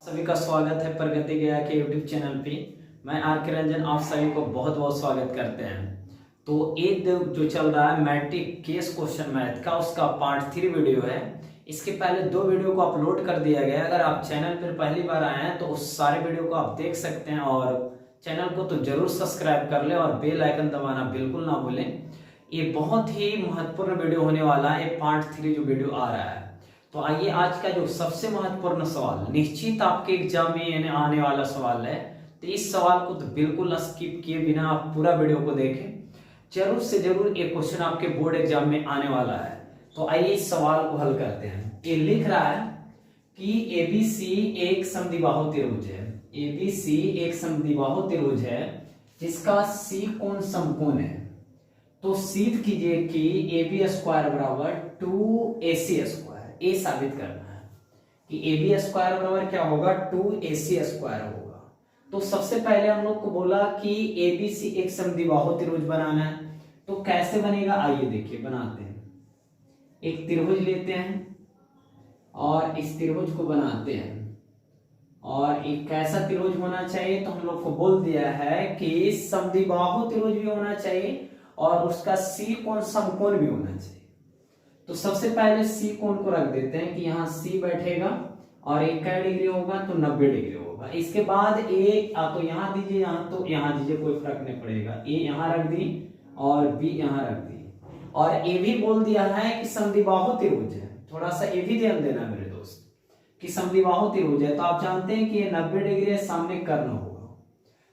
सभी का स्वागत है प्रगति गया के यूट्यूब चैनल पे। मैं आर के रंजन आप सभी को बहुत बहुत स्वागत करते हैं। तो एक जो चल रहा है मैट्रिक केस क्वेश्चन मैथ का, उसका पार्ट 3 वीडियो है। इसके पहले 2 वीडियो को अपलोड कर दिया गया है। अगर आप चैनल पर पहली बार आए हैं तो उस सारे वीडियो को आप देख सकते हैं और चैनल को तो जरूर सब्सक्राइब कर ले और बेल आइकन दबाना बिल्कुल ना भूलें। ये बहुत ही महत्वपूर्ण वीडियो होने वाला है, पार्ट 3 जो वीडियो आ रहा है। तो आइए आज का जो सबसे महत्वपूर्ण सवाल, निश्चित आपके एग्जाम में आने वाला सवाल है, तो इस सवाल को तो बिल्कुल स्किप किए बिना आप पूरा वीडियो को देखें। जरूर से जरूर एक क्वेश्चन आपके बोर्ड एग्जाम में आने वाला है। तो आइए इस सवाल को हल करते हैं। ये लिख रहा है कि एबीसी एक समद्विबाहु त्रिभुज है। एबीसी एक समद्विबाहु त्रिभुज है जिसका सी कोण समकोण है। तो सिद्ध कीजिए कि AB स्क्वायर बराबर 2AC स्क्वायर, ए साबित करना है कि AB स्क्वायर बराबर क्या होगा, 2AC स्क्वायर होगा। तो सबसे पहले हम लोग को बोला कि ABC एक समद्विबाहु त्रिभुज बनाना है। तो कैसे बनेगा, आइए देखिए बनाते हैं। एक त्रिभुज लेते हैं और इस त्रिभुज को बनाते हैं। और एक कैसा त्रिभुज होना चाहिए, तो हम लोग को बोल दिया है कि समद्विबाहु त्रिभुज भी होना चाहिए और उसका सी कोण समकोण भी होना चाहिए। तो सबसे पहले सी कोण को रख देते हैं कि यहाँ सी बैठेगा और एक क्या डिग्री होगा, तो 90 डिग्री होगा। इसके बाद ए तो यहाँ दीजिए, यहाँ तो यहाँ दीजिए, कोई फर्क नहीं पड़ेगा। ए यहाँ रख दी और बी यहाँ रख दी। और ए भी बोल दिया है कि समद्विबाहु त्रिभुज है। थोड़ा सा ए भी ध्यान देना मेरे दोस्त कि समद्विबाहु त्रिभुज है। तो आप जानते हैं कि ये 90 डिग्री है, सामने कर्ण होगा।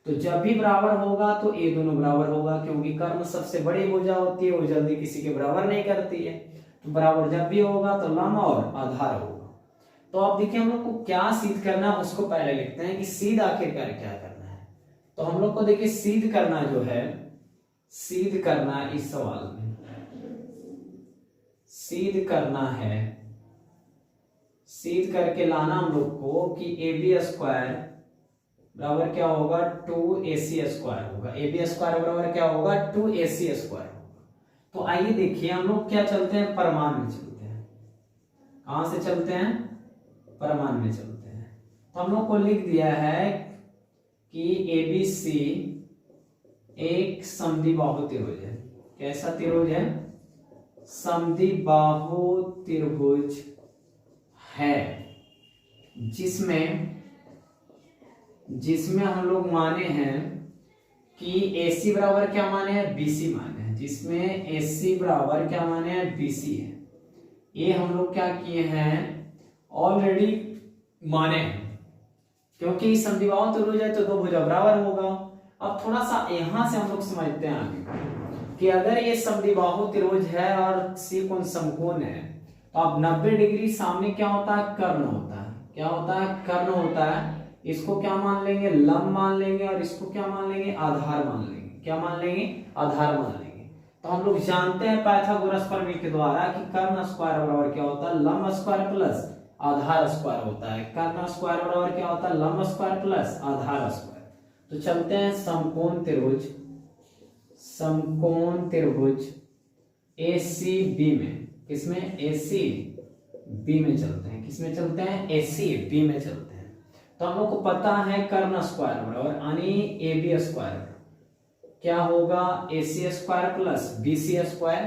तो जब भी बराबर होगा तो ये दोनों बराबर होगा, क्योंकि कर्ण सबसे बड़ी भुजा होती है, वो जल्दी किसी के बराबर नहीं करती है। तो बराबर जब भी होगा तो लंब और आधार होगा। तो अब देखिए हम लोग को क्या सिद्ध करना है, उसको पहले लिखते हैं कि सिद्ध आखिरकार क्या करना है। तो हम लोग को देखिए सिद्ध करना जो है, सिद्ध करना इस सवाल में सिद्ध करना है, सिद्ध करके लाना हम लोग को कि AB स्क्वायर बराबर क्या होगा, 2AC स्क्वायर होगा। AB स्क्वायर बराबर क्या होगा, 2AC स्क्वायर होगा। तो आइए देखिए हम लोग क्या चलते हैं, परमान में चलते हैं। कहां से चलते हैं, परमान में चलते हैं। तो हम लोग को लिख दिया है कि ABC एक समद्विबाहु त्रिभुज है। कैसा त्रिभुज है, समद्विबाहु त्रिभुज है, जिसमें हम लोग माने हैं कि AC बराबर क्या माने हैं, BC माने हैं। जिसमें AC बराबर क्या माने हैं, BC है। ये हम लोग क्या किए हैं, ऑलरेडी माने हैं, क्योंकि समद्विबाहु त्रिभुज है तो 2 भुजा बराबर होगा। अब थोड़ा सा यहां से हम लोग समझते हैं आगे कि अगर ये समद्विबाहु त्रिभुज है और सी कोण समकोण है, तो अब 90 डिग्री सामने क्या होता है, कर्ण होता है। क्या होता है, कर्ण होता है। इसको क्या मान लेंगे, लंब मान लेंगे, और इसको क्या मान लेंगे, आधार मान लेंगे। क्या मान लेंगे, आधार मान लेंगे। तो हम लोग जानते हैं पाइथागोरस प्रमेय के द्वारा कि कर्ण स्क्वायर बराबर क्या होता है, लंब स्क्वायर प्लस आधार स्क्वायर होता है। कर्ण स्क्वायर बराबर क्या होता है, लंब स्क्वायर प्लस आधार स्क्वायर। तो चलते हैं समकोण त्रिभुज, समकोण त्रिभुज ACB में, किसमें, ACB में चलते हैं। किसमें चलते हैं, ACB में चलते हैं। तो हम लोग को पता है कर्ण स्क्वायर बराबर यानी AB स्क्वायर क्या होगा, AC square plus BC square.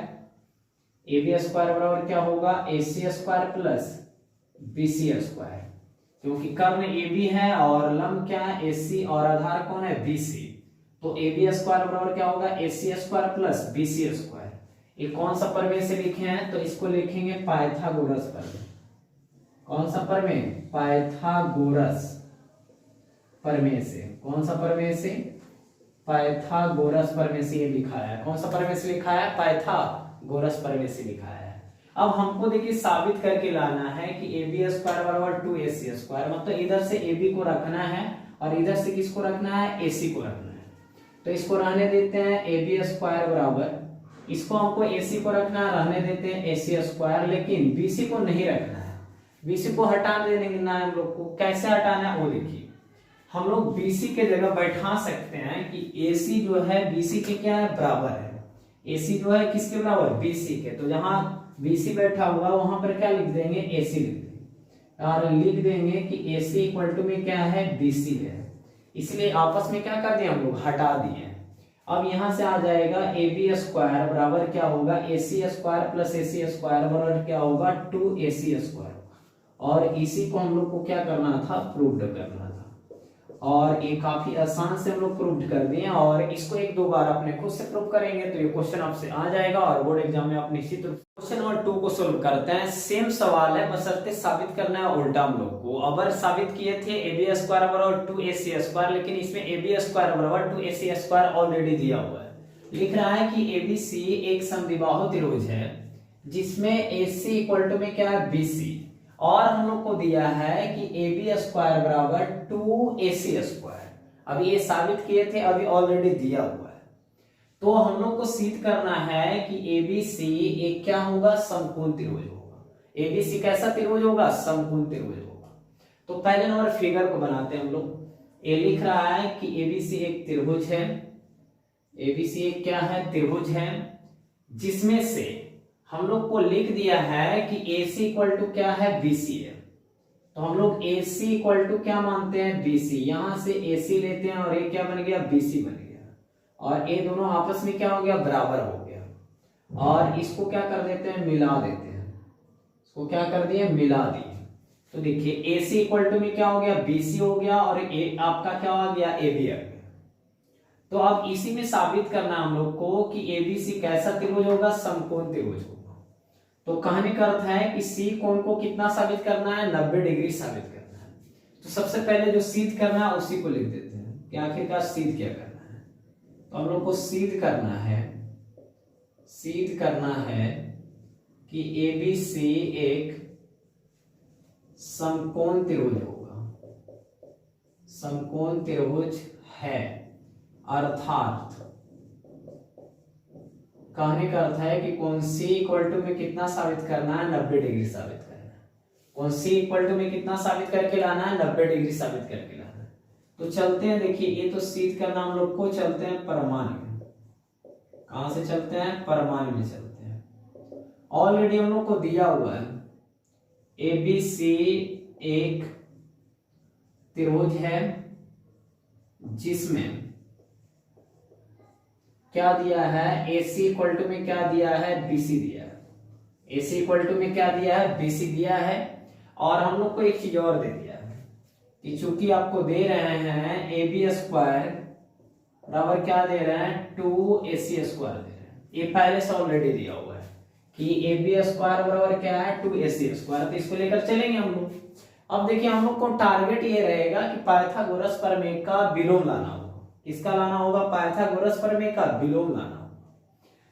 AB square बराबर क्या होगा, AC square plus BC square, क्योंकि कर्ण AB है और लंब क्या है, AC, और आधार कौन है, BC। तो AB स्क्वायर बराबर क्या होगा, AC square plus BC square. ये कौन सा प्रमेय से लिखे हैं, तो इसको लिखेंगे पाइथागोरस प्रमेय। कौन सा प्रमेय, पाइथागोरस प्रमेय से। कौन सा प्रमेय से, पाइथागोरस प्रमेय से ये लिखा है। कौन सा प्रमेय से लिखा है, पाइथागोरस प्रमेय से लिखा है। अब हमको देखिए साबित करके लाना है कि AB स्क्वायर बराबर 2AC स्क्वायर, मतलब इधर से AB को रखना है और इधर से किसको रखना है, AC को रखना है। तो इसको रहने देते हैं AB स्क्वायर बराबर, इसको हमको AC को रखना है, रहने देते हैं AC स्क्वायर, लेकिन BC को नहीं रखना है। BC को हटा देंगे ना हम लोग को। कैसे हटाना है वो देखिए, हम लोग BC के जगह बैठा सकते हैं कि AC जो है BC के क्या है, बराबर है। AC जो है किसके बराबर, BC के। तो जहां BC बैठा हुआ वहां पर क्या लिख देंगे, AC लिख देंगे। और लिख देंगे कि AC इक्वल टू में क्या है, BC है। इसलिए आपस में क्या कर दिए हम लोग, हटा दिए। अब यहां से आ जाएगा AB स्क्वायर बराबर क्या होगा, AC square plus AC square बराबर क्या होगा, 2AC स्क्वायर। और इसी को हम लोग को क्या करना था, प्रूव करना था। और ये काफी आसान से हम लोग प्रूव कर दिए, और इसको एक दो बार अपने खुद से प्रूव करेंगे तो ये क्वेश्चन आपसे आ जाएगा, और बोर्ड एग्जाम में आप निश्चित रूप से क्वेश्चन नंबर 2 को सोल्व करते हैं। सेम सवाल है, बशर्ते साबित करना है उल्टा हम लोग को। अबर साबित किए थे AB स्क्वायर बराबर 2AC स्क्वायर, लेकिन इसमें AB स्क्वायर बराबर 2AC स्क्वायर ऑलरेडी दिया हुआ है। लिख रहा है कि ABC एक समद्विबाहु त्रिभुज है जिसमें AC इक्वल टू में क्या है, BC, और हम लोग को दिया है कि AB स्क्वायर बराबर 2AC स्क्वायर। अभी ये साबित किए थे, अभी ऑलरेडी दिया हुआ है। तो हम लोग को सिद्ध करना है कि ABC एक क्या होगा, समकोण त्रिभुज होगा। ABC कैसा त्रिभुज होगा, समकोण त्रिभुज होगा। तो पहले नंबर फिगर को बनाते हैं हम लोग। ये लिख रहा है कि ABC एक त्रिभुज है, ABC एक क्या है, त्रिभुज है, जिसमें से हम लोग को लिख दिया है कि AC इक्वल टू क्या है, BC है। तो हम लोग AC इक्वल टू क्या मानते हैं, BC। यहां से AC लेते हैं और ये क्या बन गया, BC बन गया, और ये दोनों आपस में क्या हो गया, बराबर हो गया। और इसको क्या कर देते हैं, मिला देते हैं। इसको क्या कर दिए, मिला दिए। तो देखिए AC इक्वल टू में क्या हो गया, BC हो गया, और आपका क्या हो गया, AB आ गया। तो अब इसी में साबित करना हम लोग को कि ABC कैसा त्रिभुज होगा, समकोण त्रिभुज होगा। तो कहने का अर्थ है कि C कोण को कितना साबित करना है, 90 डिग्री साबित करना है। तो सबसे पहले जो सिद्ध करना है उसी को लिख देते हैं कि आखिरकार सिद्ध क्या करना है। तो हम लोग को सिद्ध करना है कि ABC एक समकोण त्रिभुज होगा, समकोण त्रिभुज है। अर्थात कहने का अर्थ है कि कोण C इक्वल टू में कितना साबित करना है, 90 डिग्री साबित करना है। कोण C इक्वल टू में कितना साबित करके लाना है, 90 डिग्री साबित करके लाना है। तो चलते हैं, देखिए ये तो सिद्ध करना हम लोग को, चलते हैं परमाणु में। कहां से चलते हैं, परमाणु में चलते हैं। ऑलरेडी हम लोग को दिया हुआ है ABC एक त्रिभुज है जिसमें क्या दिया है, AC इक्वल टू में क्या दिया है, BC दिया है। AC इक्वल टू में क्या दिया है, BC दिया है। और हम लोग को एक चीज और दे दिया है कि चूंकि आपको दे रहे हैं AB स्क्वायर बराबर क्या दे रहे हैं, 2AC स्क्वायर दे रहे हैं। ये पहले से ऑलरेडी दिया हुआ है कि AB स्क्वायर बराबर क्या है, 2AC स्क्वायर। तो इसको लेकर चलेंगे हम लोग। अब देखिए हम लोग को टारगेट ये रहेगा कि पाइथागोरस प्रमेय का विलोम लाना होगा। इसका लाना होगा, पाइथागोरस प्रमेय का विलोम लाना होगा।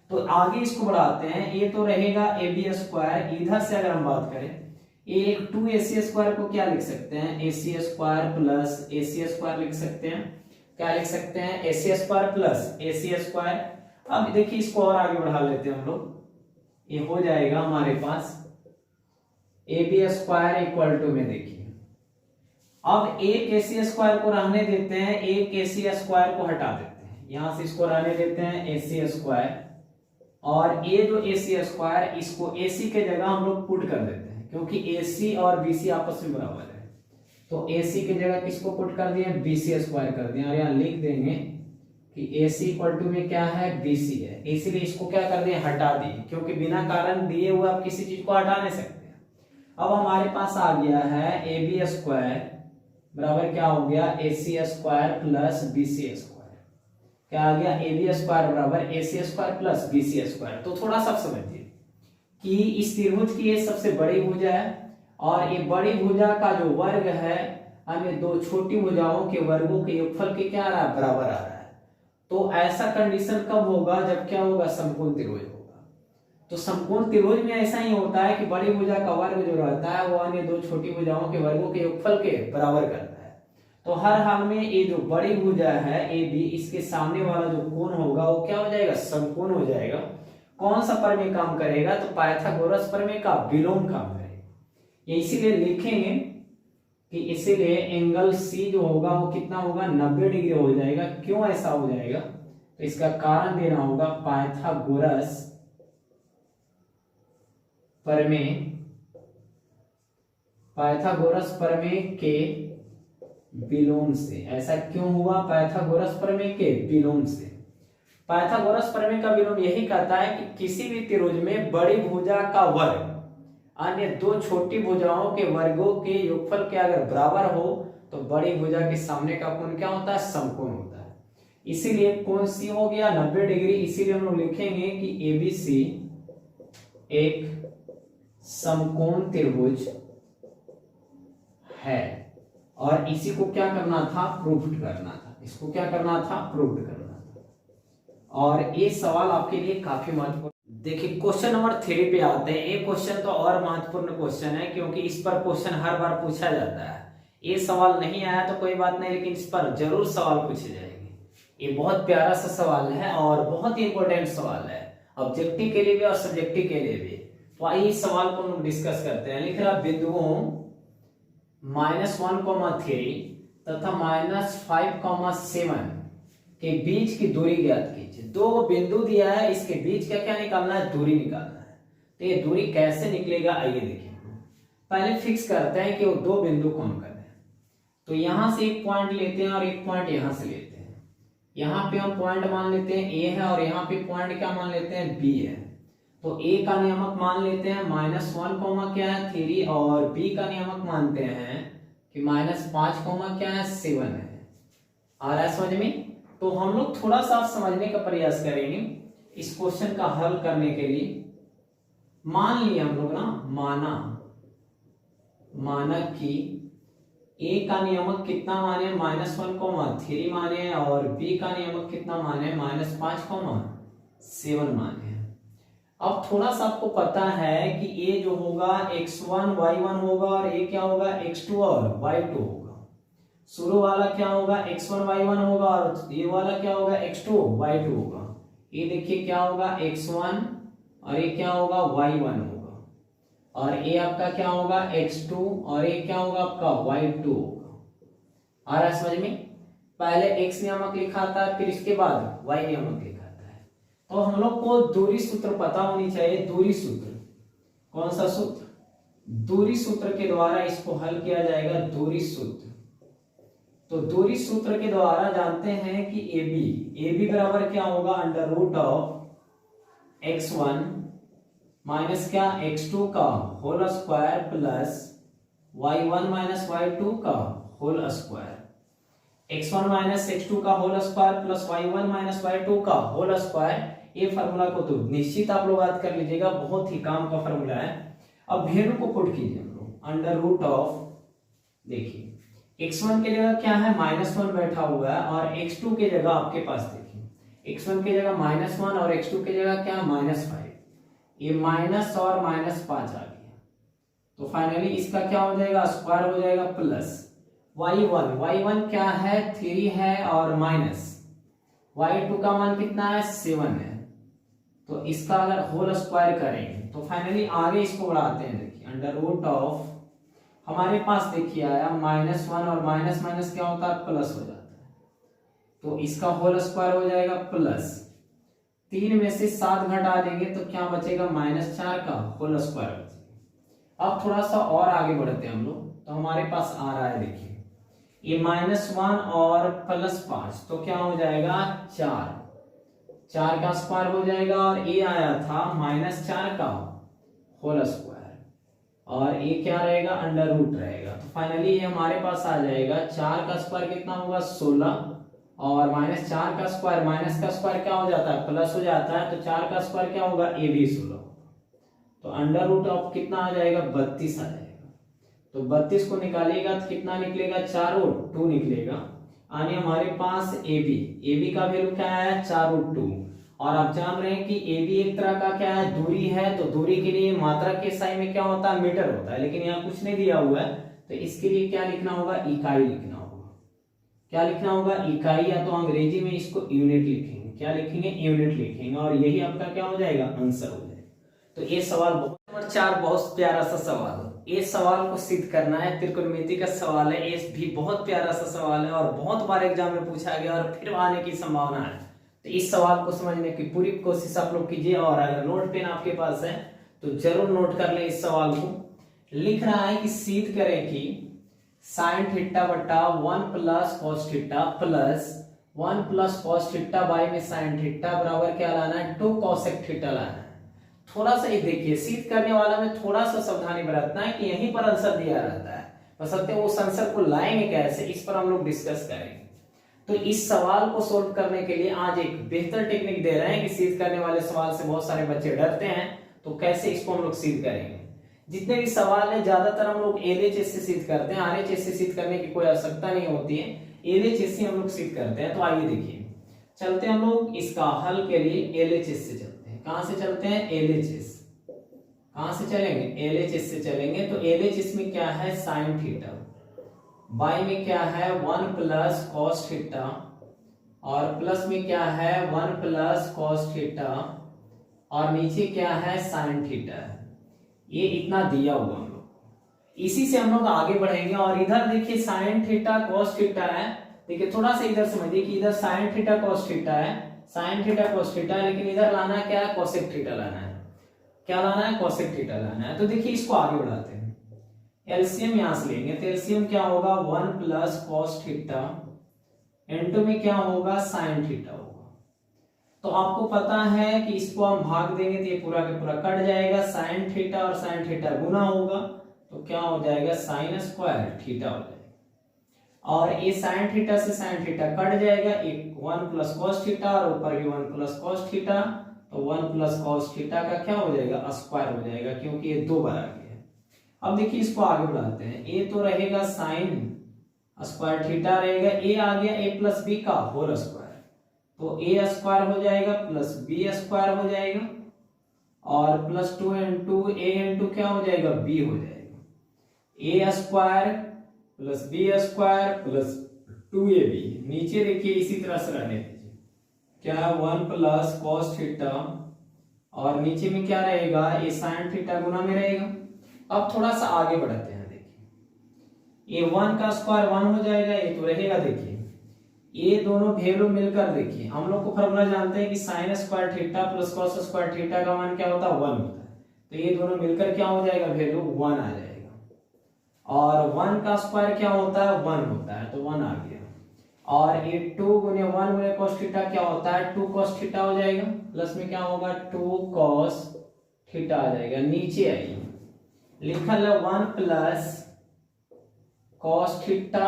तो आगे इसको बढ़ाते हैं। ये तो रहेगा AB स्क्वायर, इधर से अगर हम बात करें एक 2AC स्क्वायर को क्या लिख सकते हैं, AC square plus AC square लिख सकते हैं। क्या लिख सकते हैं, AC square plus AC square. अब देखिए इसको और आगे बढ़ा लेते हैं हम लोग। ये हो जाएगा हमारे पास AB स्क्वायर इक्वल टू में, देखिए अब एक AC स्क्वायर को रहने देते हैं, एक AC स्क्वायर को हटा देते हैं। यहां से इसको रहने देते हैं AC स्क्वायर, और ये जो AC स्क्वायर इसको AC के जगह हम लोग पुट कर देते हैं, क्योंकि AC और BC आपस में बराबर है। तो AC के जगह किसको पुट कर दिए, BC स्क्वायर कर दिए, और यहाँ लिख देंगे कि AC इक्वल टू में क्या है, BC है। इसीलिए इसको क्या कर दिए, हटा दिए, क्योंकि बिना कारण दिए हुए आप किसी चीज को हटा नहीं सकते। अब हमारे पास आ गया है AB स्क्वायर बराबर क्या हो गया, AC square plus BC square. क्या आ गया, AB स्क्वायर बराबर AC square plus BC square. तो थोड़ा सा समझिए कि इस त्रिभुज की ये सबसे बड़ी भुजा है, और ये बड़ी भुजा का जो वर्ग है हमें दो छोटी भुजाओं के वर्गों के योगफल के क्या आ रहा है, बराबर आ रहा है। तो ऐसा कंडीशन कब होगा, जब क्या होगा, समकोण त्रिभुज होगा। तो समकोण त्रिभुज में ऐसा ही होता है कि बड़ी भुजा का वर्ग जो रहता है वो अन्य दो छोटी भुजाओं के वर्गों के योगफल के बराबर करता है। तो हर हाल में ये जो बड़ी भुजा है AB, इसके सामने वाला जो कोण होगा वो क्या हो जाएगा, समकोण हो जाएगा। कौन सा प्रमेय काम करेगा, तो पाइथागोरस प्रमेय का विलोम काम करेगा। ये इसीलिए लिखेंगे कि इसीलिए एंगल C जो होगा वो कितना होगा, 90 डिग्री हो जाएगा। क्यों ऐसा हो जाएगा, तो इसका कारण देना होगा पाइथागोरस प्रमेय पाइथागोरस प्रमेय के विलोम से। ऐसा क्यों हुआ? पाइथागोरस प्रमेय के विलोम से। पाइथागोरस प्रमेय का विलोम यही कहता है कि किसी भी त्रिभुज में बड़ी भुजा का वर्ग अन्य दो छोटी भुजाओं के वर्गों के योगफल के अगर बराबर हो तो बड़ी भुजा के सामने का कोण क्या होता है? समकोण होता है। इसीलिए कोण सी हो गया 90 डिग्री। इसीलिए हम लोग लिखेंगे कि एबीसी एक समकोण त्रिभुज है और इसी को क्या करना था? प्रूफ करना था। इसको क्या करना था? प्रूफ करना था। और ये सवाल आपके लिए काफी महत्वपूर्ण। देखिए क्वेश्चन नंबर 3 पे आते हैं। ये क्वेश्चन तो और महत्वपूर्ण क्वेश्चन है क्योंकि इस पर क्वेश्चन हर बार पूछा जाता है। ये सवाल नहीं आया तो कोई बात नहीं, लेकिन इस पर जरूर सवाल पूछे जाएंगे। ये बहुत प्यारा सा सवाल है और बहुत ही इंपॉर्टेंट सवाल है, ऑब्जेक्टिव के लिए भी और सब्जेक्टिव के लिए भी। तो आइए इस सवाल को हम डिस्कस करते हैं। लिख रहा बिंदुओं -1,3 तथा -5,7 के बीच की दूरी ज्ञात कीजिए। दो बिंदु दिया है, इसके बीच का क्या निकालना है? दूरी निकालना है। तो ये दूरी कैसे निकलेगा आइए देखिए। पहले फिक्स करते हैं कि वो दो बिंदु कौन कर रहे हैं। तो यहां से एक पॉइंट लेते हैं और एक पॉइंट यहां से लेते हैं। यहाँ पे हम पॉइंट मान लेते हैं ए है और यहाँ पे पॉइंट क्या मान लेते हैं? बी है। तो ए का नियमक मान लेते हैं -1, क्या है? 3 और बी का नियमक मानते हैं कि -5, क्या है? 7 है। आ रहा है समझ में? तो हम लोग थोड़ा सा समझने का प्रयास करेंगे इस क्वेश्चन का हल करने के लिए। मान लिया हम लोग ना, माना कि ए का नियमक कितना माने? -1, 3 माने और बी का नियमक कितना माने? -5, 7 माने। अब थोड़ा सा आपको पता है कि ए जो होगा x1 y1 होगा और ए क्या होगा? x2 और y2 होगा। शुरू वाला क्या होगा? x1 y1 होगा और ये वाला क्या होगा? x2 y2 होगा। ये देखिए क्या होगा? x1 और ये क्या होगा? y1 होगा और ये आपका क्या होगा? x2 और ये क्या होगा? आपका y2 होगा। आ रहा है समझ में? पहले x नियमक लिखा था, फिर इसके बाद y नियमक लिखा था। तो हम लोग को दूरी सूत्र पता होनी चाहिए। दूरी सूत्र कौन सा सूत्र? दूरी सूत्र के द्वारा इसको हल किया जाएगा। दूरी सूत्र, तो दूरी सूत्र के द्वारा जानते हैं कि AB बराबर क्या होगा? √ x1 माइनस क्या? x2 का whole square plus y1 minus y2 का whole square. x1 minus x2 का whole square plus y1 minus y2 का होल स्क्वायर। ये फार्मूला को तो निश्चित आप लोग याद कर लीजिएगा, बहुत ही काम का फार्मूला है। अब वैल्यू को पुट कीजिए हम लोग। देखिए x1 की जगह क्या है? -1 बैठा हुआ है और x2 की जगह आपके पास देखिए x1 की जगह -1 और x2 की जगह क्या? -5। ये माइनस और -5 आ गया। तो फाइनली इसका क्या हो जाएगा? स्क्वायर हो जाएगा प्लस y1 क्या है? 3 है और माइनस y2 का मान कितना है? 7 है। तो इसका अगर होल स्क्वायर करेंगे तो फाइनली आगे इसको बढ़ाते हैं। देखिए हमारे पास देखिए आया -1 और माइनस माइनस क्या होता है? प्लस हो जाता है। तो इसका होल स्क्वायर हो जाएगा प्लस 3 में से 7 घटा देंगे तो क्या बचेगा? -4 का होल स्क्वायर बचेगा। अब थोड़ा सा और आगे बढ़ते हैं हम लोग। तो हमारे पास आ रहा है देखिए ये -1 और +5 तो क्या हो जाएगा? 4 का स्क्वायर हो जाएगा और ये आया था -4 का होल स्क्वायर और ये क्या रहेगा? √ रहेगा। तो फाइनली ये हमारे पास आ जाएगा 4 का स्क्वायर कितना होगा? 16 और -4 का स्क्वायर, माइनस का स्क्वायर क्या हो जाता है? प्लस हो जाता है। तो 4 का स्क्वायर क्या होगा? ये भी 16। तो √ कितना आ जाएगा? 32 आ जाएगा। तो 32 को निकालिएगा तो कितना निकलेगा? 4√2 निकलेगा। यानी हमारे पास AB का वैल्यू क्या है? 4√2। और आप जान रहे हैं कि AB एक तरह का क्या है? दूरी है। तो दूरी के लिए मात्रक के साइन में क्या होता है? मीटर होता है, लेकिन यहाँ कुछ नहीं दिया हुआ है। तो इसके लिए क्या लिखना होगा? इकाई लिखना होगा। क्या लिखना होगा? इकाई, या तो अंग्रेजी में इसको यूनिट लिखेंगे। क्या लिखेंगे? यूनिट लिखेंगे और यही आपका क्या हो जाएगा? आंसर हो जाएगा। तो ये सवाल नंबर 4 बहुत प्यारा सा सवाल है। ये सवाल को सिद्ध करना है, त्रिकोणमिति का सवाल है। ये भी बहुत प्यारा सा सवाल है और बहुत बार एग्जाम में पूछा गया और फिर आने की संभावना है। तो इस सवाल को समझने की पूरी कोशिश आप लोग कीजिए और अगर नोट पेन आपके पास है तो जरूर नोट कर लें इस सवाल को। लिख रहा है कि सिद्ध करें कि साइन थीटा बटा 1 plus cos theta plus 1 plus cos theta by में साइन थीटा बराबर क्या लाना है 2 कॉसेक थीटा लाना है। थोड़ा सा ये देखिए, सिद्ध करने वाला में थोड़ा सा सावधानी बरतना है कि यहीं पर आंसर दिया रहता है, बशर्ते उस आंसर को लाएंगे कैसे, इस पर हम लोग डिस्कस करेंगे। तो इस सवाल को सोल्व करने के लिए आज एक बेहतर टेक्निक दे रहे हैं कि सिद्ध करने वाले सवाल से बहुत सारे बच्चे डरते हैं, तो कैसे इसको हम लोग सिद्ध करेंगे। जितने भी सवाल है ज्यादातर हम लोग एलएचएस से सिद्ध करते हैं, आरएचएस से सिद्ध करने की कोई आवश्यकता नहीं होती है, एलएचएस से हम लोग सिद्ध करते हैं। तो आइए देखिए, चलते हम लोग इसका हल के लिए एलएचएस से चलते हैं। कहां से चलते हैं? एलएचएस। कहां से चलेंगे? एलएचएस से चलेंगे। तो एलएचएस में क्या है? साइन थीटा, बाई में क्या है 1 प्लस कॉस थीटा, और प्लस में क्या है 1 प्लस कॉस थीटा, और नीचे क्या है साइन थीटा। ये इतना दिया हुआ हम लोग, इसी से हम लोग आगे बढ़ेंगे। और इधर देखिए साइन थीटा कॉस थीटा है, देखिए थोड़ा सा इधर समझिए कि इधर साइन थीटा कॉस थीटा है, साइन थीटा कॉस थीटा है, लेकिन इधर लाना क्या है? कोसेक थीटा लाना है। क्या लाना है? कोसेक थीटा लाना है। तो देखिए इसको आगे बढ़ाते हैं, एलसीएम यहां से लेंगे। तो एलसीएम क्या होगा? 1 प्लस कॉस थीटा इनटू में क्या होगा? साइन थीटा होगा। तो आपको पता है कि इसको हम भाग देंगे तो ये पूरा का पूरा कट जाएगा, साइन थीटा और साइन थीटा गुना होगा, तो क्या हो जाएगा? साइन स्क्वायर थीटा हो जाएगा। और ये साइन थीटा से साइन थीटा कट जाएगा, एक 1 प्लस कॉस थीटा और ऊपर भी 1 प्लस कॉस थीटा, तो 1 प्लस कॉस थीटा का क्या हो जाएगा? स्क्वायर हो जाएगा, क्योंकि ये 2 बार आ गया। अब देखिए इसको आगे बढ़ाते हैं, ए तो रहेगा साइन स्क्वायर थीटा रहेगा, ए आ गया ए प्लस बी का होल स्क्वायर, तो ए स्क्वायर हो जाएगा प्लस बी स्क्वायर हो जाएगा, और प्लस 2 इंटू ए इंटू क्या हो जाएगा? बी हो जाएगा। A square plus B square plus 2ab, नीचे देखिए इसी तरह से रहने दीजिए, क्या 1 प्लस कॉस थीटा, और नीचे में क्या रहेगा? ए साइन थीटा गुना में रहेगा। अब थोड़ा सा आगे बढ़ते हैं, देखिए ये 1 का स्क्वायर 1 हो जाएगा, ये तो रहेगा। देखिए ये दोनों वैल्यू मिलकर देखिए हम लोग को फॉर्मूला जानते हैं कि sine square theta plus cos square theta का मान क्या होता है? 1 होता है। तो ये दोनों मिलकर क्या हो जाएगा? वैल्यू 1 आ जाएगा। और 1 का स्क्वायर क्या होता है? 1 होता है, तो 1 आ गया। और ये 2 गुने 1 गुने कॉस थीटा क्या होता है? 2 कॉस थीटा हो जाएगा, प्लस में क्या होगा? 2 कॉस थीटा आ जाएगा। नीचे आइए, लिखल है 1 प्लस कॉस थीटा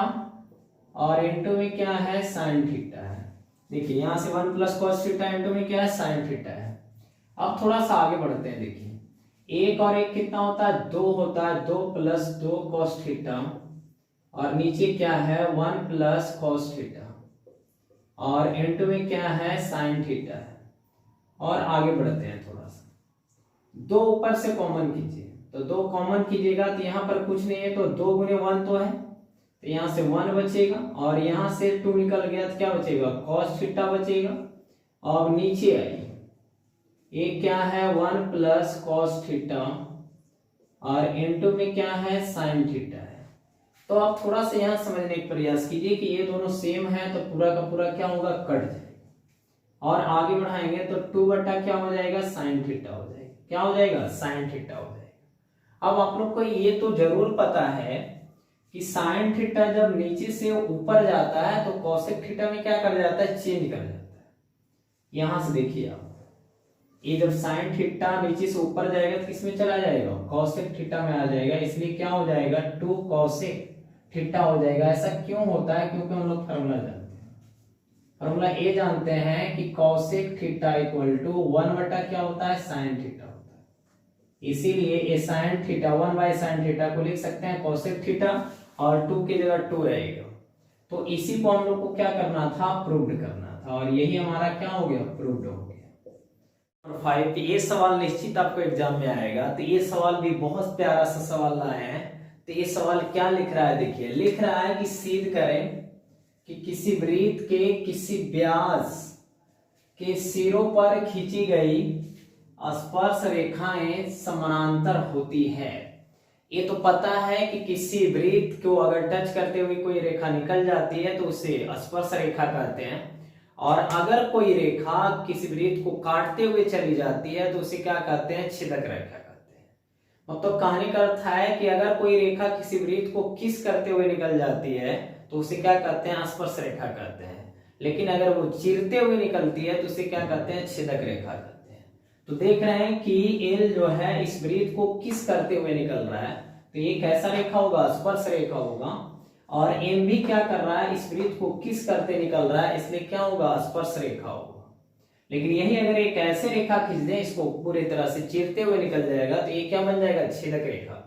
और इनटू में क्या है? साइन थीटा है। देखिए यहां से 1 प्लस कॉस थीटा इनटू में क्या है? साइन थीटा है। अब थोड़ा सा आगे बढ़ते हैं, देखिए 1 और 1 कितना होता है? 2 होता है, 2 प्लस 2 कॉस थीटा, और नीचे क्या है? 1 प्लस कॉस थीटा, और इनटू में क्या है? साइन थीटा है। और आगे बढ़ते हैं थोड़ा सा, 2 ऊपर से कॉमन कीजिए, तो 2 कॉमन कीजिएगा तो यहाँ पर कुछ नहीं है, तो 2 गुने 1 तो है, तो यहाँ से 1 बचेगा, और यहाँ से 2 निकल गया तो क्या बचेगा? कॉस थीटा बचेगा। और नीचे आइए, ये क्या है? 1 प्लस कॉस थीटा, और इनटू में क्या है? साइन थीटा है। तो आप थोड़ा सा यहाँ समझने का प्रयास कीजिए कि ये दोनों सेम है, तो पूरा का पूरा क्या होगा? कट जाएगा। और आगे बढ़ाएंगे तो 2 बटा क्या हो जाएगा? साइन थीटा हो जाएगा। क्या हो जाएगा? साइन थीटा हो जाएगा। अब आप लोग को ये तो जरूर पता है कि साइन थीटा जब नीचे से ऊपर जाता है तो कोसेक थीटा में क्या कर जाता है? चेंज कर जाता है। यहां से देखिए आप, ये जब साइन थीटा नीचे से ऊपर जाएगा तो किसमें चला जाएगा? कोसेक थीटा में आ जाएगा, इसलिए क्या हो जाएगा? 2 कोसेक थीटा हो जाएगा। ऐसा क्यों होता है? क्योंकि हम लोग फॉर्मूला जानते हैं, फॉर्मूला ये जानते हैं कि कोसेक थीटा इक्वल टू 1 बटा क्या होता है? साइन थीटा होता है। इसीलिए ये sine theta 1 by sine theta को लिख सकते हैं कोसेक थीटा, और 2 की जगह 2 रहेगा। तो इसी को हम लोग को क्या करना था? प्रूव्ड करना था, और यही हमारा क्या हो गया? प्रूव्ड हो गया। नंबर 5, ये सवाल निश्चित आपको एग्जाम में आएगा, तो ये सवाल भी बहुत प्यारा सा सवाल लाए हैं। तो ये सवाल क्या लिख रहा है? देखिए लिख रहा है कि सिद्ध करें कि किसी वृत्त के किसी व्यास के सिरों पर खींची गई स्पर्श रेखाएं समानांतर होती है। ये तो पता है कि किसी वृत्त को अगर टच करते हुए कोई रेखा निकल जाती है तो उसे स्पर्श रेखा कहते हैं, और अगर कोई रेखा किसी वृत्त को काटते हुए चली जाती है तो उसे क्या कहते हैं? छेदक रेखा कहते हैं। मतलब कहने का अर्थ है कि अगर कोई रेखा किसी वृत्त को किस करते हुए निकल जाती है तो उसे क्या कहते हैं, स्पर्श रेखा कहते हैं। लेकिन अगर वो चीरते हुए निकलती है तो उसे क्या कहते हैं, छेदक रेखा कहते हैं। तो देख रहे हैं कि एल जो है इस वृत्त को किस करते हुए निकल रहा है, तो ये कैसा रेखा होगा, स्पर्श रेखा होगा। और एम भी क्या कर रहा है, इस वृत्त को किस करते निकल रहा है, इसलिए क्या होगा, स्पर्श रेखा होगा। लेकिन यही अगर एक ऐसे रेखा खींच दें, इसको पूरी तरह से चीरते हुए निकल जाएगा तो ये क्या बन जाएगा, छेदक रेखा।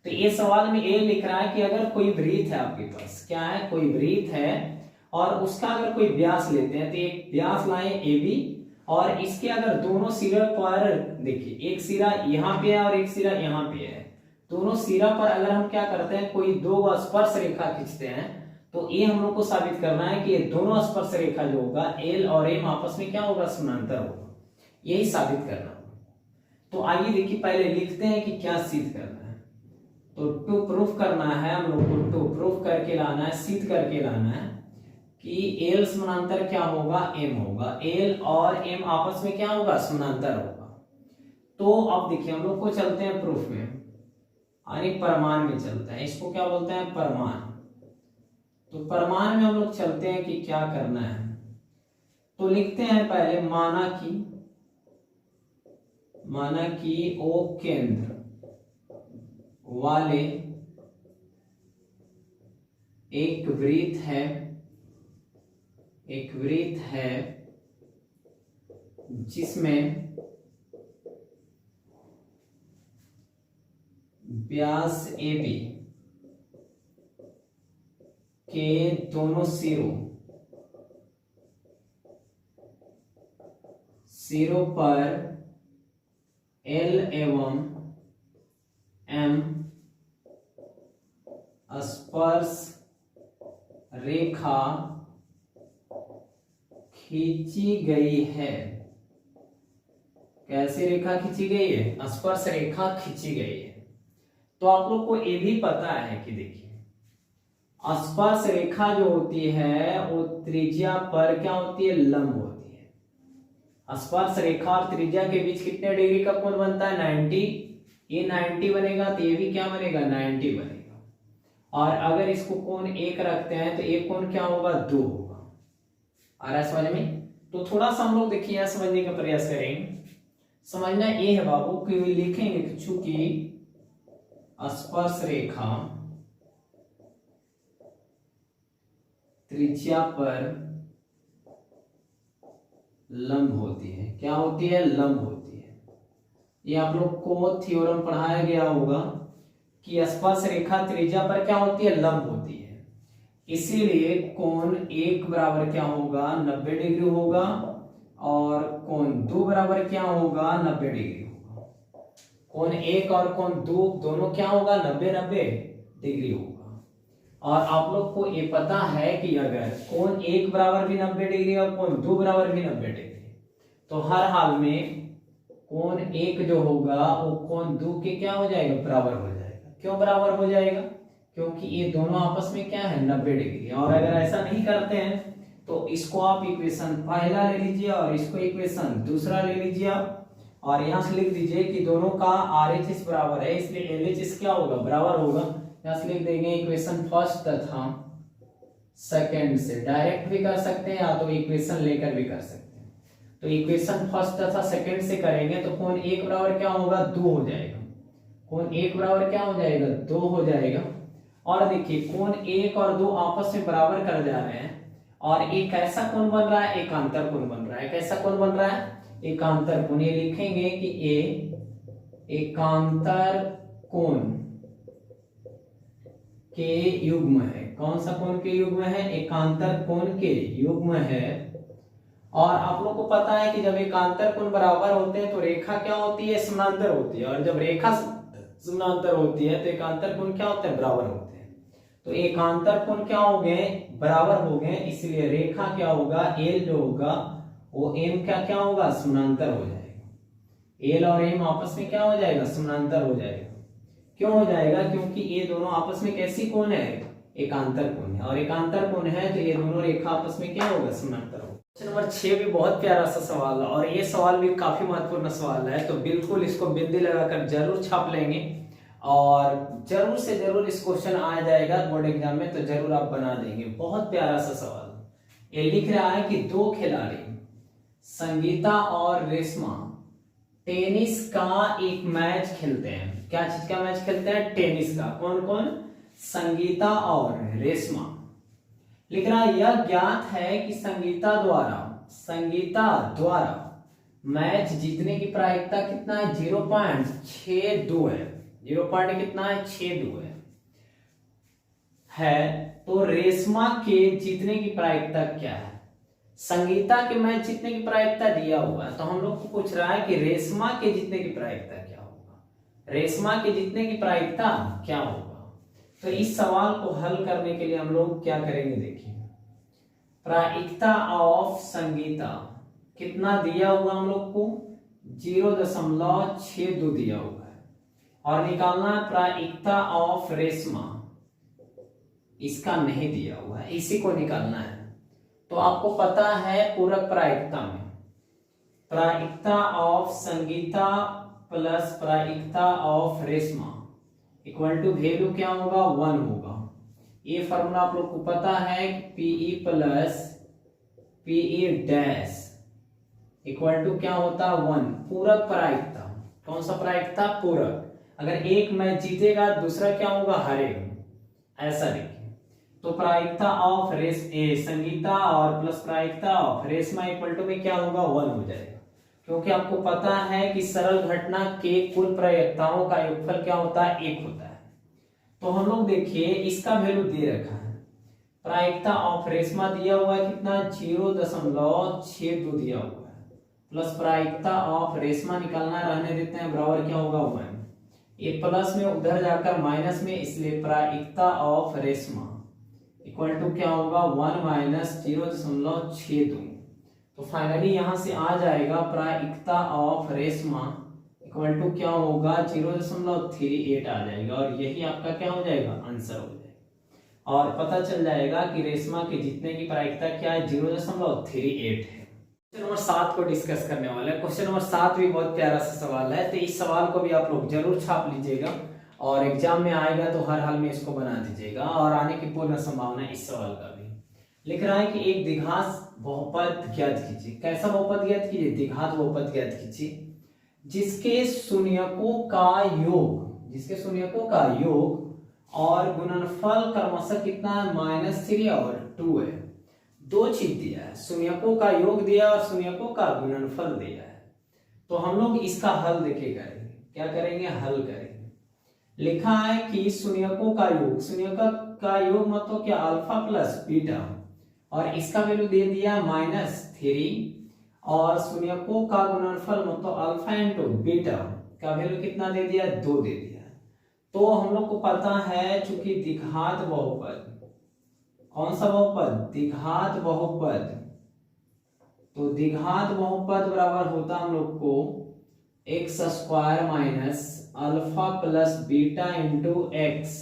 तो ये सवाल में ये लिख रहा है कि अगर कोई वृत्त है आपके पास, क्या है, कोई वृत्त है और उसका अगर कोई व्यास लेते हैं तो एक व्यास लाए ए बी, और इसके अगर दोनों सिरे पर देखिए, एक सिरा यहाँ पे है और एक सिरा यहाँ पे है, दोनों सिरा पर अगर हम क्या करते हैं, कोई दो स्पर्श रेखा खींचते हैं, तो ये हम लोग को साबित करना है कि ये दोनों स्पर्श रेखा जो होगा एल और एम आपस में क्या होगा, समानांतर होगा। यही साबित करना होगा। तो आइए देखिए, पहले लिखते हैं कि क्या सिद्ध करना है। तो टू प्रूफ करना है हम लोग को, टू प्रूफ करके लाना है, सिद्ध करके लाना है कि एल समानांतर क्या होगा, एम होगा। एल और एम आपस में क्या होगा, समानांतर होगा। तो अब देखिए हम लोग को चलते हैं प्रूफ में, यानी प्रमाण में चलते हैं। इसको क्या बोलते हैं, प्रमाण। तो प्रमाण में हम लोग चलते हैं कि क्या करना है। तो लिखते हैं पहले, माना कि ओ केंद्र वाले एक वृत्त है जिसमें व्यास ए बी के दोनों सिरों पर एल एवं एम स्पर्श रेखा खींची गई है। कैसे रेखा खींची गई है, स्पर्श रेखा खींची गई है। तो आप लोग को ये भी पता है कि देखिए, स्पर्श रेखा जो होती है वो त्रिज्या पर क्या होती है, लंब होती है। स्पर्श रेखा और त्रिज्या के बीच कितने डिग्री का कोण बनता है, 90। ये 90 बनेगा तो ये भी क्या बनेगा, 90 बनेगा। और अगर इसको कोण 1 रखते हैं तो ये कोण क्या होगा, 2 होगा। आ रहा है समझ में। तो थोड़ा सा हम लोग देखिए यहां समझने का प्रयास करेंगे। समझना ये है बाबू कि लिखेंगे कि चूंकि स्पर्श रेखा त्रिज्या पर लंब होती है, क्या होती है, लंब होती है। ये आप लोग को थ्योरम पढ़ाया गया होगा कि स्पर्श रेखा त्रिज्या पर क्या होती है, लंब होती है। इसीलिए कोण 1 बराबर क्या होगा, 90 डिग्री होगा, और कोण 2 बराबर क्या होगा, 90 डिग्री होगा। कोण 1 और कोण 2 दोनों क्या होगा, 90-90 डिग्री होगा। और आप लोग को ये पता है कि अगर कोण 1 बराबर भी 90 डिग्री और कोण 2 बराबर भी 90 डिग्री, तो हर हाल में कोण 1 जो होगा वो कोण 2 के क्या हो जाएगा, बराबर हो जाएगा। क्यों बराबर हो जाएगा, क्योंकि ये दोनों आपस में क्या है, 90 डिग्री। और अगर ऐसा नहीं करते हैं तो इसको आप इक्वेशन पहला ले लीजिए और इसको इक्वेशन दूसरा ले लीजिए आप, और यहां से लिख दीजिए कि दोनों का RHS बराबर है, इसलिए LHS क्या होगा, बराबर होगा। यहां से लिख देंगे इक्वेशन फर्स्ट तथा सेकंड से, डायरेक्ट भी कर सकते हैं या तो इक्वेशन लेकर भी कर सकते हैं। तो इक्वेशन फर्स्ट तथा सेकंड से करेंगे तो कोण 1 बराबर क्या होगा, 2 हो जाएगा। कोण 1 बराबर क्या हो जाएगा, 2 हो जाएगा। और देखिए कोण 1 और 2 आपस में बराबर कर जा रहे हैं, और एक ऐसा कोण बन रहा है, एकांतर कोण बन रहा है। कैसा कोण बन रहा है, एकांतर कोण। ये लिखेंगे कि ए एकांतर कोण के युग्म है। कौन सा कोण के युग्म है, एकांतर कोण के युग्म है। और आप लोग को पता है कि जब एकांतर कोण बराबर होते हैं तो रेखा क्या होती है, समानांतर होती है। और जब रेखा समानांतर होती है तो एकांतर कोण क्या होते हैं, बराबर होते हैं। तो एकांतर कोण क्या हो गए, बराबर हो गए, इसलिए रेखा क्या होगा, एल जो होगा वो एम का क्या होगा, समानांतर हो जाएगा। एल और एम आपस में क्या हो जाएगा, समानांतर हो जाएगा। क्यों हो जाएगा, क्योंकि ये दोनों आपस में कैसी कोण है, एकांतर कोण है। और एकांतर कोण है तो ये दोनों रेखा आपस में क्या होगा, समानांतर होगा। क्वेश्चन नंबर 6 भी बहुत प्यारा सा सवाल है और ये सवाल भी काफी महत्वपूर्ण सवाल है, तो बिल्कुल इसको बिंदी लगाकर जरूर छाप लेंगे और जरूर से जरूर इस क्वेश्चन आ जाएगा बोर्ड एग्जाम में, तो जरूर आप बना देंगे। बहुत प्यारा सा सवाल। ये लिख रहा है कि दो खिलाड़ी संगीता और रेशमा टेनिस का एक मैच खेलते हैं। क्या चीज का मैच खेलते हैं? टेनिस का। कौन कौन? संगीता और रेशमा। लिख रहा है यह ज्ञात है कि संगीता द्वारा मैच जीतने की प्रायिकता कितना है? 0.62 है। 0 कितना है? 62 है। तो रेशमा के जीतने की प्रायिकता क्या है? संगीता के मैच जीतने की प्रायिकता दिया हुआ है, तो हम लोग को पूछ रहा है कि रेशमा के जीतने की प्रायिकता क्या होगा। रेशमा के जीतने की प्रायिकता क्या होगा? तो इस सवाल को हल करने के लिए हम लोग क्या करेंगे, देखिए प्रायिकता ऑफ संगीता कितना दिया हुआ हम लोग को? 0.62 दिया हुआ है। और निकालना है प्रायिकता ऑफ रेशमा, इसका नहीं दिया हुआ है, इसी को निकालना है। तो आपको पता है पूरक प्रायिकता में प्रायिकता ऑफ संगीता प्लस प्रायिकता of Reshma equal to value क्या होगा? 1 होगा। ये फॉर्मूला आप लोग को पता है, PE plus PE dash equal to क्या होता है? 1। पूरक प्रायिकता। कौन सा प्रायिकता? पूरक। अगर एक मैच जीतेगा दूसरा क्या होगा? हारेगा। ऐसा देखिए, तो प्रायिकता ऑफ संगीता और प्लस प्रायिकता ऑफ रेशमा इक्वल टू में क्या होगा? 1 हो जाएगा। क्योंकि आपको पता है कि सरल घटना के कुल प्रायिकताओं का योगफल क्या होता है? 1 होता है। तो हम लोग देखिए इसका वैल्यू दे रखा है, प्रायिकता ऑफ रेशमा दिया हुआ है कितना? 0.62 दिया हुआ है, प्लस प्रायिकता ऑफ रेशमा निकालना रहने देते हैं, बराबर क्या होगा? 1। ये प्लस में उधर जाकर माइनस में, इसलिए प्रायिकता ऑफ रेशमा इक्वल टू क्या होगा? 1 माइनस 0.62। तो फाइनली यहां से आ जाएगा प्रायिकता ऑफ रेशमा इक्वल टू क्या होगा? 0.38 आ जाएगा और यही आपका क्या हो जाएगा? आंसर हो जाएगा। और पता चल जाएगा कि रेशमा के जीतने की प्रायिकता क्या है? 0.38 है। क्वेश्चन नंबर 7 को डिस्कस करने वाले हैं। क्वेश्चन नंबर 7 भी बहुत प्यारा सा सवाल है, तो इस सवाल को भी आप लोग जरूर छाप लीजिएगा और एग्जाम में आएगा तो हर हाल में इसको बना दीजिएगा और आने की पूर्ण संभावना इस सवाल का भी। लिख रहा है कि एक द्विघात बहुपद ज्ञात कीजिए। कैसा बहुपद ज्ञात कीजिए? द्विघात बहुपद ज्ञात कीजिए जिसके शून्यकों का योग और गुणनफल क्रमशः कितना है? -3 और 2 है। दो चीज दिया है, शून्यकों का योग दिया और शून्यकों का गुणनफल दिया है। तो हम लोग इसका हल देखे करेंगे। क्या करेंगे? हल करेंगे। लिखा है कि शून्यकों का योग मतलब क्या? अल्फा प्लस बीटा, और इसका वैल्यू दे दिया -3 और शून्यकों का गुणनफल मतलब अल्फा इंटू बीटा का वैल्यू कितना दे दिया? 2 दे दिया। तो हम लोग को पता है चूंकि द्विघात बहुपद, कौन सा बहुपद? द्विघात बहुपद, तो द्विघात बहुपद बराबर होता हम लोग को x² minus alpha plus beta into x,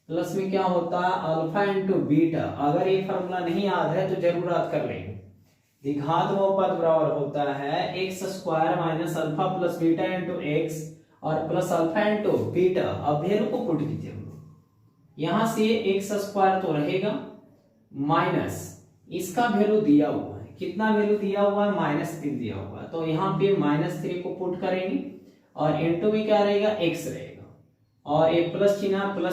plus में क्या होता है? Alpha into beta. अगर ये फॉर्मूला नहीं याद है तो जरूर याद कर लेंगे। द्विघात बहुपद बराबर होता है x² minus alpha plus beta into x और प्लस अल्फा इंटू बीटा। अब वैल्यू को पुट कीजिए हम लोग, यहां से x² तो रहेगा माइनस इसका वैल्यू दिया हुआ है, कितना वैल्यू दिया हुआ है? -3 दिया हुआ है। तो यहाँ पे -3 को पुट करेंगे और इंटू में क्या रहेगा? x रहेगा और एक प्लस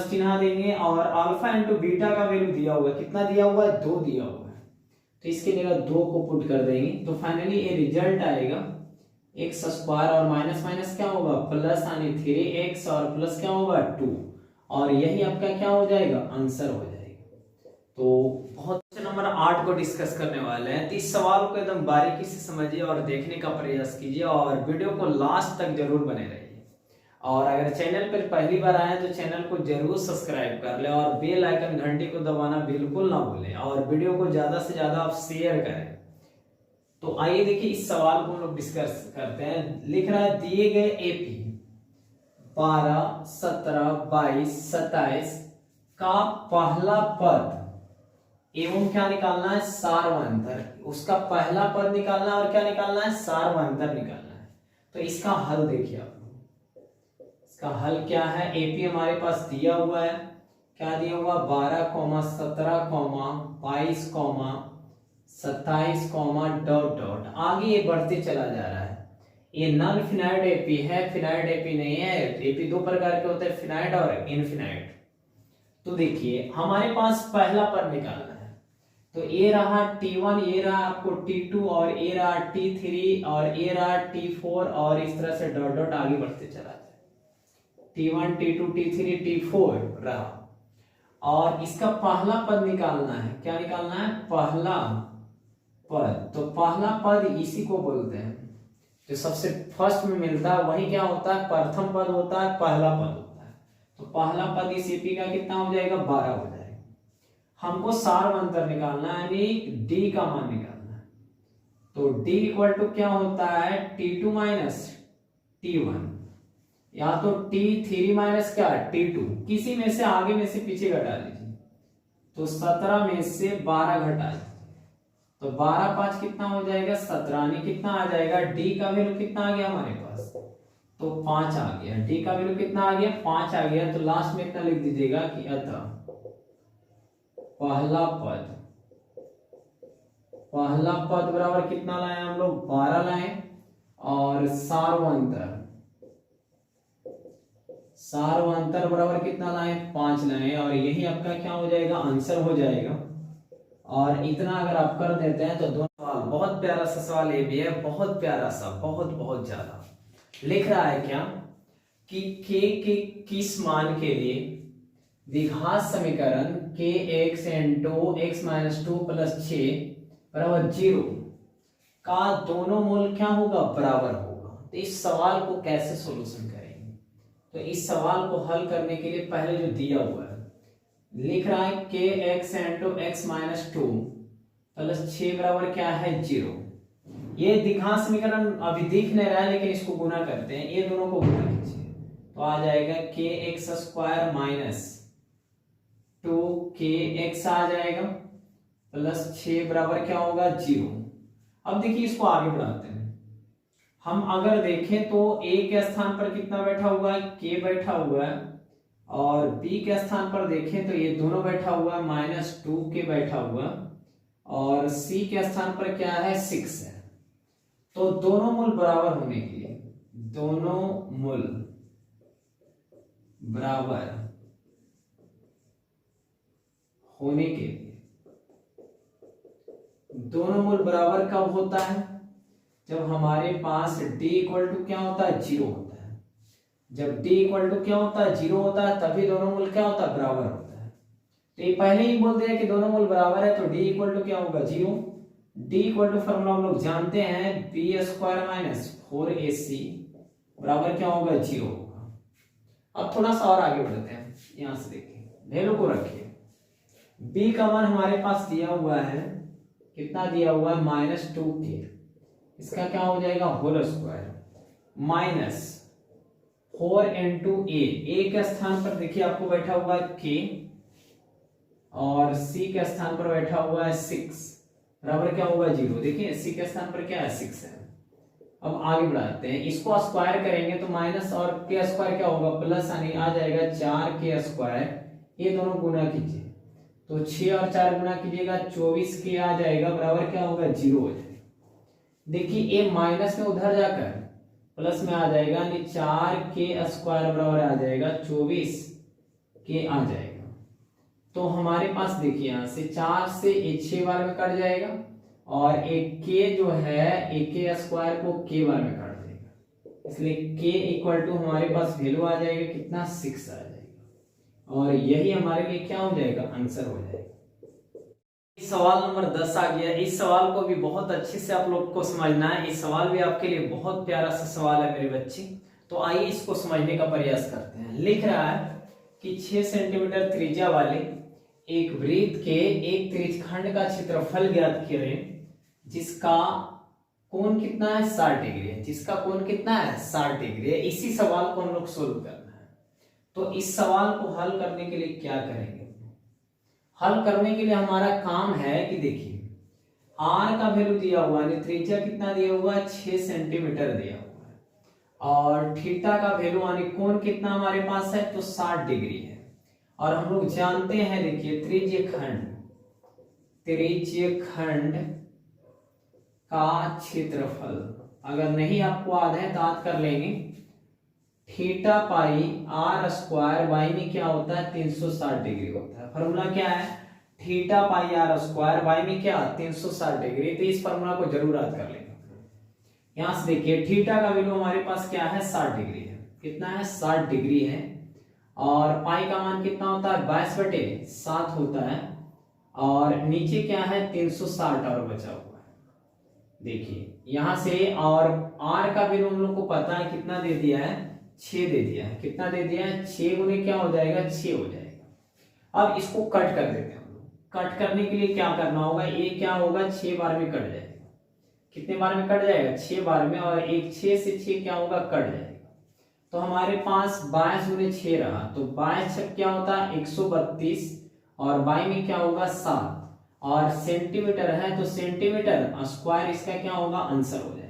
चिन्ह देंगे और अल्फा इंटू बीटा का वैल्यू दिया हुआ है, कितना दिया हुआ है? 2 दिया हुआ है। तो इसके जगह 2 को पुट कर देंगे तो फाइनली ये रिजल्ट आएगा x² और माइनस माइनस क्या होगा? प्लस यानी 3x और प्लस क्या होगा? 2, और यही आपका क्या हो जाएगा? आंसर हो जाएगा। तो बहुत नंबर 8 को डिस्कस करने वाले हैं, तो इस सवाल को एकदम बारीकी से समझिए और देखने का प्रयास कीजिए और वीडियो को लास्ट तक जरूर बने रहिए। और अगर चैनल पर पहली बार आए तो चैनल को जरूर सब्सक्राइब कर ले और बेल आइकन घंटी को दबाना बिल्कुल ना भूलें और वीडियो को ज्यादा से ज्यादा आप शेयर करें। तो आइए देखिए इस सवाल को हम लोग डिस्कस करते हैं। लिख रहा है दिए गए एपी 12, 17, 22, 27 का पहला पद एवं क्या निकालना है, सार्वंतर। उसका पहला पद निकालना है और क्या निकालना है, सार्वंतर निकालना है। तो इसका हल देखिए आप लोग, इसका हल क्या है, एपी हमारे पास दिया हुआ है, क्या दिया हुआ, 12, 17, 22, 27, डॉट डॉट, आगे ये बढ़ते चला जा रहा है। ये नॉन फिनाइट एपी है, फिनाइट एपी नहीं है। एपी दो प्रकार के होते हैं, फिनाइट और इनफिनाइट। तो देखिए हमारे पास पहला पद निकालना है, तो ये रहा T1, ये रहा आपको T2 और ये रहा T3 और ये रहा T4 और इस तरह से डॉट डॉट आगे बढ़ते चला जाए। T1, T2, T3, T4 रहा। और इसका पहला पद निकालना है, क्या निकालना है, पहला पद। तो पहला पद इसी को बोलते हैं, जो सबसे फर्स्ट में मिलता है वही क्या होता है, प्रथम पद होता है, पहला पद होता है। तो पहला पद इस एपी का कितना हो जाएगा, 12 हो जाएगा। हमको सार्वंतर निकालना है, यानी डी का मान निकालना है। तो डी इक्वल टू क्या होता है, T2 माइनस T1, या तो T3 माइनस क्या, T2, किसी में से आगे में से पीछे घटा लीजिए। तो 17 में से 12 घटा लीजिए, तो 12 5 कितना हो जाएगा, 17, यानी कितना आ जाएगा, डी का वैल्यू कितना आ गया हमारे पास, तो 5 आ गया। डी का वैल्यू कितना आ गया, 5 आ गया। तो लास्ट में इतना लिख दीजिएगा कि अतः पहला पद बराबर कितना लाए हम लोग, 12 लाए, और सार्वंतर बराबर कितना लाए, 5 लाए, और यही आपका क्या हो जाएगा, आंसर हो जाएगा। और इतना अगर आप कर देते हैं तो दोनों सवाल, बहुत प्यारा सा सवाल ये भी है, बहुत प्यारा सा, बहुत ज्यादा। लिख रहा है क्या कि के किस मान के लिए द्विघात समीकरण के x into x minus 2 plus 6 बराबर 0 का दोनों मूल क्या होगा, बराबर होगा। तो इस सवाल को कैसे सोल्यूशन करेंगे, तो इस सवाल को हल करने के लिए पहले जो दिया हुआ है, लिख रहा है के x into x minus 2 plus 6 बराबर क्या है, 0। ये द्विघात समीकरण अभी दिख नहीं रहा है, लेकिन इसको गुना करते हैं, ये दोनों को गुना कीजिए, तो आ जाएगा के एक्स स्क्वायर माइनस 2kx आ जाएगा प्लस 6 बराबर क्या होगा, 0। अब देखिए इसको आगे बढ़ाते हैं। हम अगर देखें तो a के स्थान पर कितना बैठा हुआ है, k बैठा हुआ है, और b के स्थान पर देखें तो ये दोनों बैठा हुआ है, -2k बैठा हुआ, और c के स्थान पर क्या है, 6 है। तो दोनों मूल बराबर होने के लिए, दोनों मूल बराबर होने के लिए, दोनों मूल बराबर कब होता है, जब हमारे पास d इक्वल टू क्या होता है, 0 होता है। जब d इक्वल टू क्या होता है, 0 होता है, तभी दोनों मूल क्या होता है, बराबर होता है। तो ये पहले ही बोल दिया कि दोनों मूल बराबर है, तो d इक्वल टू क्या होगा, 0। d इक्वल टू फॉर्मूला हम लोग जानते हैं, b स्क्वायर माइनस 4ac बराबर क्या होगा, 0 होगा। अब थोड़ा सा और आगे बढ़ते हैं, यहां से देखिए, वैल्यू को रखिए। b का मान हमारे पास दिया हुआ है, कितना दिया हुआ है, -2k, इसका क्या हो जाएगा, होल स्क्वायर माइनस 4 इंटू ए के स्थान पर देखिए आपको बैठा हुआ है k, और c के स्थान पर बैठा हुआ है 6 बराबर क्या होगा, 0। देखिए c के स्थान पर क्या है, 6 है। अब आगे बढ़ाते हैं, इसको स्क्वायर करेंगे तो माइनस और k स्क्वायर क्या होगा, प्लस, यानी आ जाएगा 4k स्क्वायर। ये दोनों गुना कीजिए, तो 6 और 4 गुना कीजिएगा, 24k आ जाएगा, बराबर क्या होगा, 0 हो जाएगा। देखिए ये माइनस में उधर जाकर प्लस में आ जाएगा, यानी 4k स्क्वायर बराबर आ जाएगा 24k आ जाएगा। तो हमारे पास देखिए यहाँ से 4 से 6 बार में कट जाएगा, और एक k जो है, एक k स्क्वायर को k बार में काट देगा, इसलिए k इक्वल टू हमारे पास वैल्यू आ जाएगा कितना, 6 आ जाएगा, और यही हमारे लिए क्या हो जाएगा, आंसर हो जाएगा। सवाल नंबर 10 आ गया। इस सवाल को भी बहुत अच्छे से आप लोग को समझना है। इस सवाल भी आपके लिए बहुत प्यारा सा सवाल है मेरे बच्चे, तो आइए इसको समझने का प्रयास करते हैं। लिख रहा है कि 6 सेंटीमीटर त्रिज्या वाले एक वृत्त के एक त्रिज्यखंड का क्षेत्रफल ज्ञात करें, जिसका कोण कितना है, 60 डिग्री है। जिसका कोण कितना है, 60 डिग्री है। इसी सवाल को हम लोग सोल्व करना है। तो इस सवाल को हल करने के लिए क्या करेंगे, हल करने के लिए हमारा काम है कि देखिए आर का वैल्यू दिया हुआ है, त्रिज्या कितना दिया हुआ है, 6 सेंटीमीटर दिया हुआ है, और थीटा का वैल्यू यानी कोण कितना हमारे पास है, तो 60 डिग्री है। और हम लोग जानते हैं देखिए त्रिज्य खंड का क्षेत्रफल, अगर नहीं आपको याद है तो याद कर लेंगे, theta pi r square by में क्या होता है, 360 डिग्री होता है। फॉर्मूला क्या है, theta pi r square by में क्या 360 डिग्री। तो इस फॉर्मूला को जरूर याद कर लेंगे। यहां से देखिए थीटा का वैल्यू हमारे पास क्या है, 60 डिग्री है। कितना है, 60 डिग्री है। और पाई का मान कितना होता है, 22/7 होता है। और नीचे क्या है, 360 और बचा हुआ है। देखिए यहां से, और आर का वैल्यू हम लोग को पता है कितना दे दिया है, 6 दे दिया है। कितना दे दिया है, 6 गुने क्या हो जाएगा, 6 हो जाएगा। अब इसको कट कर देते हैं हम लोग। कट करने के लिए क्या करना होगा, ये क्या होगा, 6 बार में कट जाएगा। कितने बार में कट जाएगा, 6 बार में। और एक 6 से 6 क्या होगा, कट जाएगा। तो हमारे पास 22 गुने 6 रहा, तो 22 छक क्या होता है, 132, और बाई में क्या होगा, 7, और सेंटीमीटर है तो सेंटीमीटर स्क्वायर इसका क्या होगा, आंसर हो जाएगा।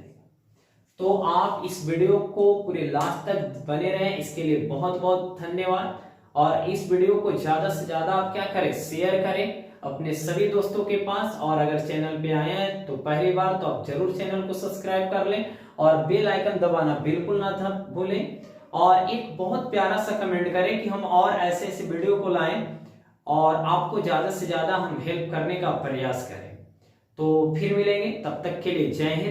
तो आप इस वीडियो को पूरे लास्ट तक बने रहें, इसके लिए बहुत बहुत धन्यवाद। और इस वीडियो को ज्यादा से ज्यादा आप क्या करें, शेयर करें अपने सभी दोस्तों के पास। और अगर चैनल पे आए हैं तो पहली बार, तो आप जरूर चैनल को सब्सक्राइब कर लें और बेल आइकन दबाना बिल्कुल ना भूलें। और एक बहुत प्यारा सा कमेंट करें कि हम और ऐसे ऐसे वीडियो को लाएं और आपको ज्यादा से ज्यादा हम हेल्प करने का प्रयास करें। तो फिर मिलेंगे, तब तक के लिए जय हिंद।